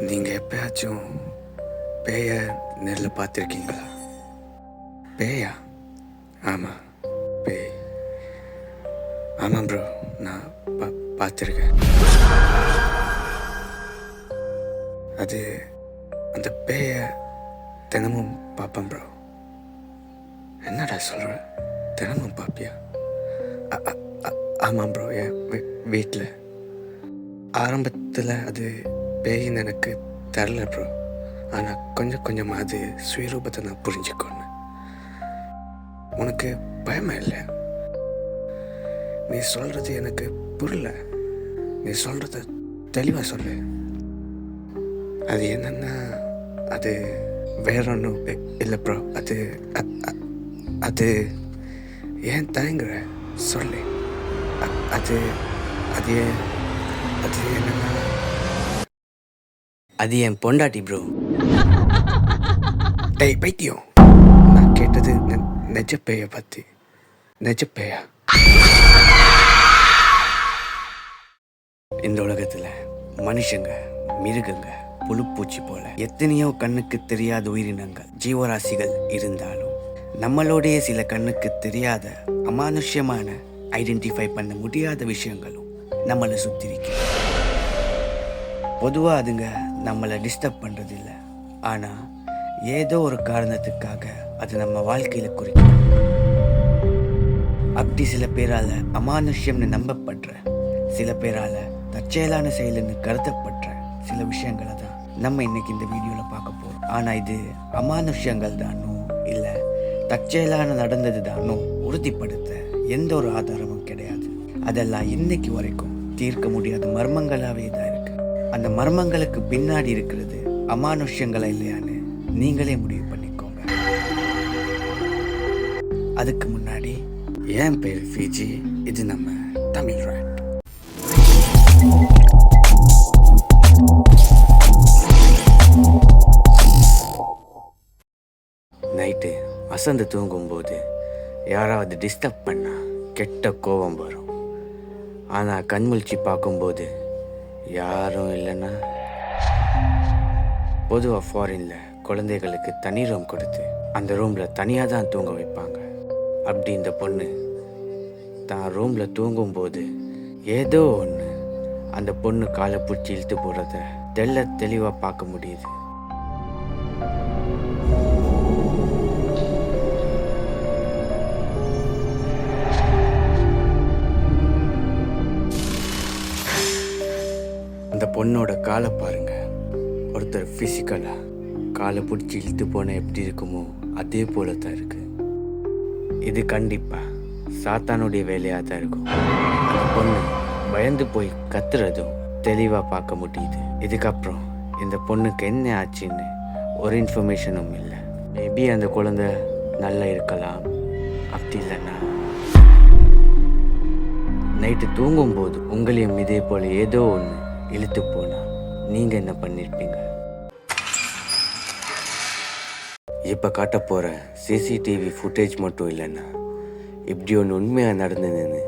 நீங்கள் எப்பயாச்சும் பேய நேரில் பார்த்துருக்கீங்களா? பேயா? ஆமாம், பேய். ஆமாம் ப்ரோ, நான் பார்த்துருக்கேன். அது அந்த பேய தினமும் பார்ப்பேன் ப்ரோ. என்னடா சொல்கிற? தினமும் பார்ப்பியா? ஆமாம் ப்ரோ, என் வீட்டில் ஆரம்பத்தில் அது பேயின்னு எனக்கு தெரில ப்ரோ. ஆனால் கொஞ்சம் கொஞ்சமாக அது சுயரூபத்தை நான் புரிஞ்சுக்கொண்டேன். உனக்கு பயமா இல்லை? நீ சொல்கிறது எனக்கு புரியல. நீ சொல்கிறத தெளிவாக சொல்லு. அது என்னன்னா, அது வேற ஒன்றும் இல்லை ப்ரோ. அது அது ஏன் தயங்குற? சொல்லு. அது அது அது என்னன்னா, அது என் பொண்டாட்டி ப்ரோ. டேய் பைத்தியம், நான் கேட்டது நெஜ பேய பற்றி. நெஜ பேயா? இந்த உலகத்தில் மனுஷங்க, மிருகங்க, புழுப்பூச்சி போல எத்தனையோ கண்ணுக்கு தெரியாத உயிரினங்கள், ஜீவராசிகள் இருந்தாலும் நம்மளோடைய சில கண்ணுக்கு தெரியாத அமானுஷ்யமான ஐடென்டிஃபை பண்ண முடியாத விஷயங்களும் நம்மளை சுற்றி இருக்கு. பொதுவாக அதுங்க நம்மளை டிஸ்டர்ப் பண்ணுறது இல்லை, ஆனால் ஏதோ ஒரு காரணத்துக்காக அது நம்ம வாழ்க்கையில் குறிக்கும். அப்படி சில பேரால் அமானுஷ்யம்னு நம்பப்படுற, சில பேரால் தற்செயலான செயலுன்னு கருதப்படுற சில விஷயங்களை தான் நம்ம இன்னைக்கு இந்த வீடியோவில் பார்க்க போகிறோம். ஆனால் இது அமானுஷ்யங்கள் தானோ இல்லை தற்செயலான நடந்தது தானோ உறுதிப்படுத்த எந்த ஒரு ஆதாரமும் கிடையாது. அதெல்லாம் இன்னைக்கு வரைக்கும் தீர்க்க முடியாத மர்மங்களாகவே தான் இருக்கு. அந்த மர்மங்களுக்கு பின்னாடி இருக்கிறது அமானுஷ்யங்களா இல்லையான்னு நீங்களே முடிவு பண்ணிக்கோங்க. அதுக்கு முன்னாடி என் பேர் ஃபிஜி, இது நம்ம தமிழ் ராட். நைட்டு அசந்து தூங்கும்போது யாராவது டிஸ்டர்ப் பண்ணா கெட்ட கோபம் வரும். ஆனால் கண்முழிச்சு பார்க்கும்போது யாரும் இல்லைன்னா, பொதுவாக ஃபாரினில் குழந்தைகளுக்கு தனி ரூம் கொடுத்து அந்த ரூமில் தனியாக தான் தூங்க வைப்பாங்க. அப்படி இந்த பொண்ணு தான் ரூமில் தூங்கும்போது ஏதோ ஒன்று அந்த பொண்ணு காலை பிடிச்சி இழுத்து போடுறத தெளிவாக பார்க்க முடியுது. அந்த பொண்ணோட காலை பாருங்க. ஒருத்தர் ஃபிசிக்கலாக காலை பிடிச்சி இழுத்து போனால் எப்படி இருக்குமோ அதே போல தான் இருக்கு. இது கண்டிப்பாக சாத்தானுடைய வேலையாக தான் இருக்கும். அந்த பொண்ணு பயந்து போய் கத்துறதும் தெளிவாக பார்க்க முடியுது. இதுக்கப்புறம் இந்த பொண்ணுக்கு என்ன ஆச்சுன்னு ஒரு இன்ஃபர்மேஷனும் இல்லை. மேபி அந்த குழந்தை நல்லா இருக்கலாம், அப்படி இல்லைன்னா நைட்டு தூங்கும்போது உங்களையும் இதே போல் ஏதோ ஒன்று இழுத்து போனால் நீங்கள் என்ன பண்ணியிருப்பீங்க? இப்போ காட்ட போகிற சிசிடிவி ஃபுட்டேஜ் மட்டும் இல்லைன்னா இப்படி ஒன்று உண்மையாக நடந்ததுன்னு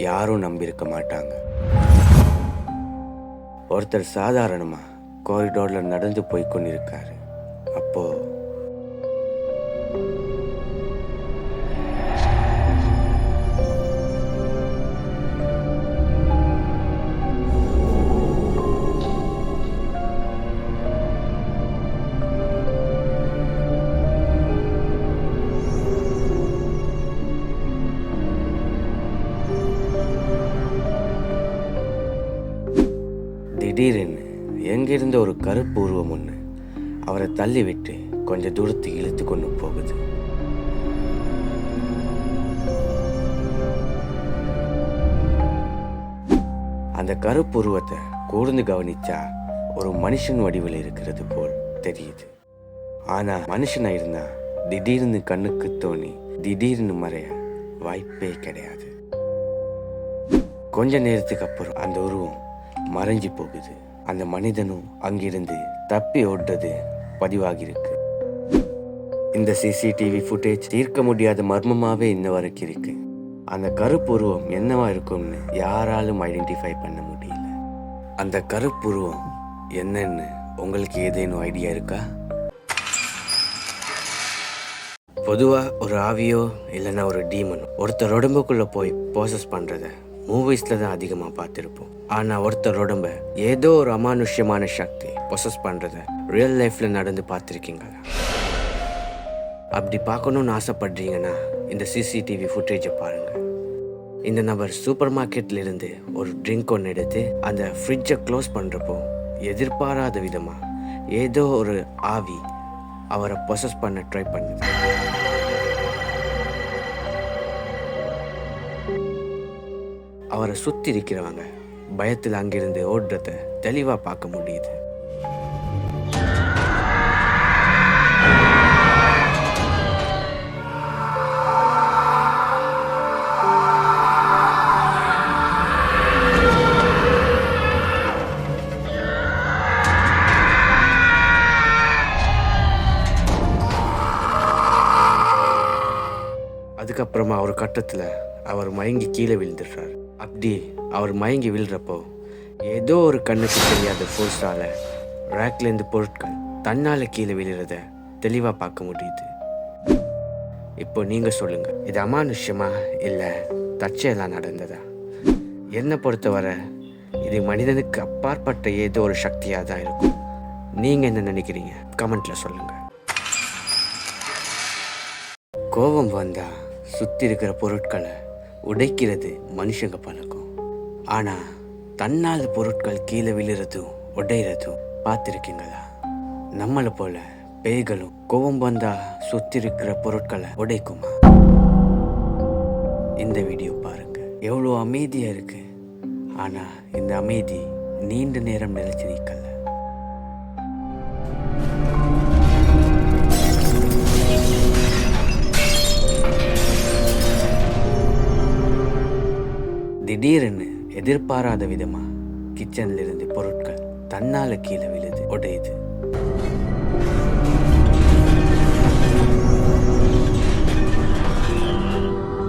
யாரும் நம்பியிருக்க மாட்டாங்க. ஒருத்தர் சாதாரணமாக காரிடாரில் நடந்து போய் கொண்டிருக்காரு. அப்போது திடீரென்னு எங்கிருந்த ஒரு கருப்பு உருவம் ஒன்று அவரை தள்ளிவிட்டு கொஞ்சம் தூரத்துக்கு இழுத்து கொண்டு போகுது. அந்த கருப்பு உருவத்தை கூர்ந்து கவனிச்சா ஒரு மனுஷன் வடிவில் இருக்கிறது போல் தெரியுது. ஆனா மனுஷனா இருந்தா திடீர்னு கண்ணுக்கு தோணி திடீர்னு மறைய வாய்ப்பே கிடையாது. கொஞ்ச நேரத்துக்கு அப்புறம் அந்த உருவம் மறைஞ்சு போகுது. அந்த மனிதனும் அங்கிருந்து தப்பி ஓடுறது பதிவாகியிருக்கு. இந்த சிசிடிவி ஃபுட்டேஜ் தீர்க்க முடியாத மர்மமாகவே இன்ன வரைக்கும் இருக்கு. அந்த கருப்பு உருவம் என்னவா இருக்கும்னு யாராலும் ஐடென்டிஃபை பண்ண முடியல. அந்த கருப்பு உருவம் என்னன்னு உங்களுக்கு ஏதேனும் ஐடியா இருக்கா? பொதுவாக ஒரு ஆவியோ இல்லைன்னா ஒரு டீமனோ ஒருத்தர் உடம்புக்குள்ளே போய் ப்ராசஸ் பண்ணுறத மூவிஸில் தான் அதிகமாக பார்த்துருப்போம். ஆனால் ஒருத்தர் உடம்ப ஏதோ ஒரு அமானுஷ்யமான சக்தி ப்ராசஸ் பண்ணுறத ரியல் லைஃப்பில் நடந்து பார்த்துருக்கீங்களா? அப்படி பார்க்கணுன்னு ஆசைப்படுறீங்கன்னா இந்த சிசிடிவி ஃபுட்டேஜை பாருங்கள். இந்த நபர் சூப்பர் மார்க்கெட்டில் இருந்து ஒரு ட்ரிங்க் ஒன்று எடுத்து அந்த ஃப்ரிட்ஜை க்ளோஸ் பண்ணுறப்போ எதிர்பாராத விதமாக ஏதோ ஒரு ஆவி அவரை ப்ரொசஸ் பண்ண ட்ரை பண்ணுது. அவரை சுற்றி இருக்கிறவங்க பயத்தில் அங்கிருந்து ஓடுறத தெளிவாக பார்க்க முடியுது. அதுக்கப்புறமா ஒரு கட்டத்தில் அவர் மயங்கி கீழே விழுந்துடுறார். அப்படி அவர் மயங்கி விழுறப்போ ஏதோ ஒரு கண்ணுக்கு தெரியாத ஃபோர்ஸால் ரேக்லேருந்து பொருட்கள் தன்னால் கீழே விழுறத தெளிவாக பார்க்க முடியுது. இப்போ நீங்கள் சொல்லுங்கள், இது அமானுஷ்யமா இல்லை தற்செயலாக நடந்ததா? என்னை பொறுத்தவரை இது மனிதனுக்கு அப்பாற்பட்ட ஏதோ ஒரு சக்தியாக தான் இருக்கும். நீங்கள் என்ன நினைக்கிறீங்க? கமெண்ட்டில் சொல்லுங்கள். கோபம் வந்தால் சுற்றி இருக்கிற பொருட்களை உடைக்கிறது மனுஷங்க பழக்கம். ஆனால் தன்னால் பொருட்கள் கீழே விழுறதும் உடைகிறதும் பார்த்துருக்கீங்களா? நம்மளை போல பேய்களும் கோபம் வந்தால் சுற்றி இருக்கிற பொருட்களை உடைக்குமா? இந்த வீடியோ பாருங்க, எவ்வளோ அமைதியாக இருக்கு. ஆனால் இந்த அமைதி நீண்ட நேரம் நிலைச்சு நிற்கல. திடீர்னு எதிர்பாராத விதமா கிச்சன்ல இருந்து பொருட்கள் தன்னால கீழே விழுது, உடையுது.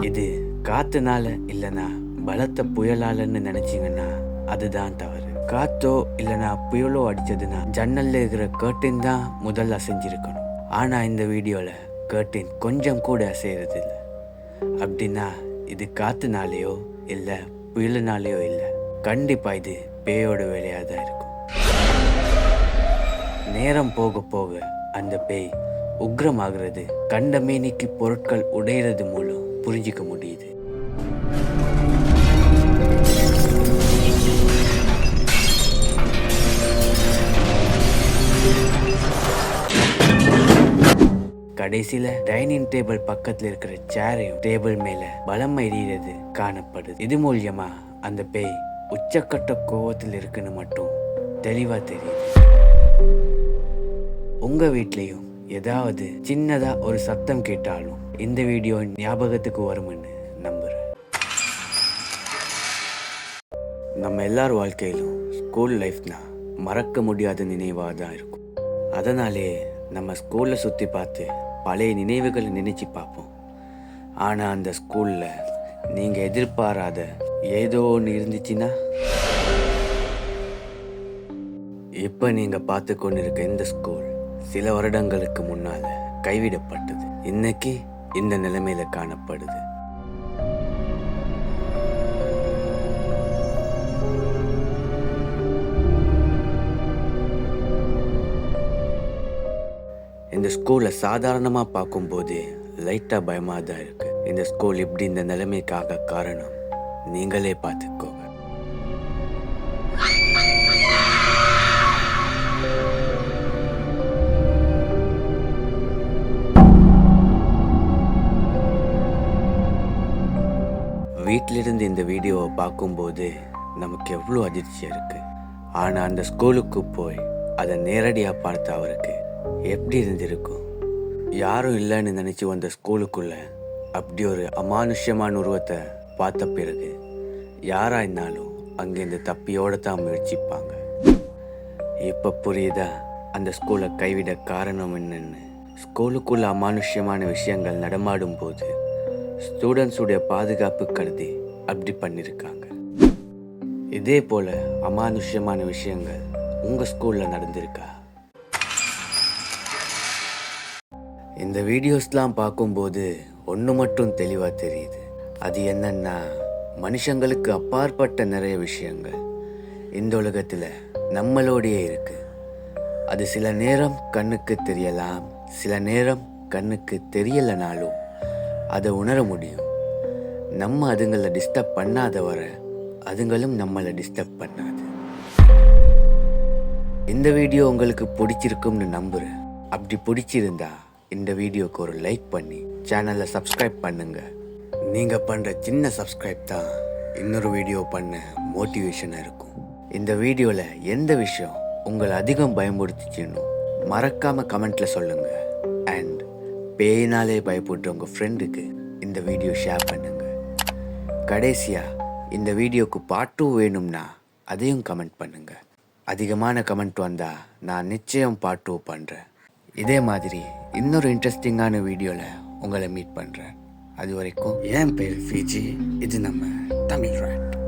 இது காத்துனால இல்லைன்னா பலத்த புயலாலன்னு நினைச்சீங்கன்னா அதுதான் தவறு. காத்தோ இல்லைன்னா புயலோ அடிச்சதுன்னா ஜன்னல்ல இருக்கிற கர்டின் தான் முதல்ல அசைஞ்சிருக்கணும். ஆனா இந்த வீடியோல கர்டின் கொஞ்சம் கூட அசைறது இல்லை. அப்படின்னா இது காத்துனாலேயோ இல்லை புயலினாலேயோ இல்லை, கண்டிப்பாக இது பேயோட வேலையாக தான் இருக்கும். நேரம் போக போக அந்த பேய் உக்ரமாகிறது கண்ட மேனிக்கு பொருட்கள் உடையிறது மூலம் புரிஞ்சிக்க முடியுது. கடைசியில டைனிங் டேபிள் பக்கத்துல இருக்கிற சேரையும் டேபிள் மேல பலமா எறிகிறது காணப்படுது. இது மூலியமா அந்த பேய் உச்சக்கட்ட கோவத்தில் இருக்குன்னு மட்டும் தெளிவா தெரியுது. உங்க வீட்லயும் ஏதாவது சின்னதா ஒரு சத்தம் கேட்டாலும் இந்த வீடியோ ஞாபகத்துக்கு வரும்னு நம்புறேன். நம்ம எல்லார் வாழ்க்கையிலும் ஸ்கூல் லைஃப்னா மறக்க முடியாத நினைவாக தான் இருக்கும். அதனாலே நம்ம ஸ்கூல்ல சுற்றி பார்த்து பழைய நினைவுகளை நினைச்சு பார்ப்போம். ஆனால் அந்த ஸ்கூலில் நீங்கள் எதிர்பாராத ஏதோ ஒன்று இருந்துச்சுன்னா, இப்போ நீங்கள் பார்த்து கொண்டு இருக்க இந்த ஸ்கூல் சில வருடங்களுக்கு முன்னால் கைவிடப்பட்டது. இன்னைக்கு இந்த நிலைமையில காணப்படுது. இந்த ஸ்கூலை சாதாரணமாக பார்க்கும்போது லைட்டாக பயமாக தான் இருக்கு. இந்த ஸ்கூல் இப்படி இந்த நிலைமைக்காக காரணம் நீங்களே பார்த்துக்கோங்க. வீட்டிலிருந்து இந்த வீடியோவை பார்க்கும்போது நமக்கு எவ்வளோ அதிர்ச்சியாக இருக்குது. ஆனால் அந்த ஸ்கூலுக்கு போய் அதை நேரடியாக பார்த்த அவருக்கு எப்படி இருந்திருக்கும்? யாரும் இல்லைன்னு நினச்சி வந்த ஸ்கூலுக்குள்ள அப்படி ஒரு அமானுஷ்யமான உருவத்தை பார்த்த பிறகு யாராக இருந்தாலும் அங்கேருந்து தப்பியோட தான் முயற்சிப்பாங்க. இப்போ புரியுதா அந்த ஸ்கூலை கைவிட காரணம் என்னன்னு? ஸ்கூலுக்குள்ள அமானுஷ்யமான விஷயங்கள் நடமாடும் போது ஸ்டூடெண்ட்ஸுடைய பாதுகாப்பு கருதி அப்படி பண்ணியிருக்காங்க. இதே போல் அமானுஷ்யமான விஷயங்கள் உங்கள் ஸ்கூலில் நடந்திருக்கா? இந்த வீடியோஸ்லாம் பார்க்கும்போது ஒன்று மட்டும் தெளிவாக தெரியுது. அது என்னன்னா, மனுஷங்களுக்கு அப்பாற்பட்ட நிறைய விஷயங்கள் இந்த உலகத்தில் நம்மளோடையே இருக்கு. அது சில நேரம் கண்ணுக்கு தெரியலாம், சில நேரம் கண்ணுக்கு தெரியலைனாலும் அதை உணர முடியும். நம்ம அதுங்களை டிஸ்டர்ப் பண்ணாத வர அதுங்களும் நம்மளை டிஸ்டர்ப் பண்ணாது. இந்த வீடியோ உங்களுக்கு பிடிச்சிருக்கும்னு நம்புகிறேன். அப்படி பிடிச்சிருந்தா இந்த வீடியோக்கு ஒரு லைக் பண்ணி சேனலை சப்ஸ்கிரைப் பண்ணுங்க. நீங்கள் பண்ணுற சின்ன சப்ஸ்கிரைப் தான் இன்னொரு வீடியோ பண்ண மோட்டிவேஷனாக இருக்கும். இந்த வீடியோவில் எந்த விஷயம் உங்களை அதிகம் பயமுறுத்திச்சுன்னு மறக்காமல் கமெண்ட்டில் சொல்லுங்கள். அண்ட் பேயினாலே பயப்படுற உங்கள் ஃப்ரெண்டுக்கு இந்த வீடியோ ஷேர் பண்ணுங்கள். கடைசியாக இந்த வீடியோக்கு பார்ட் 2 வேணும்னா அதையும் கமெண்ட் பண்ணுங்கள். அதிகமான கமெண்ட் வந்தால் நான் நிச்சயம் பார்ட் 2 பண்ணுறேன். இதே மாதிரி இன்னொரு இன்ட்ரெஸ்டிங்கான வீடியோவில் உங்களை மீட் பண்ணுறேன். அது வரைக்கும் என் பேர் ஃபிஜி. இது நம்ம தமிழ் ராட்.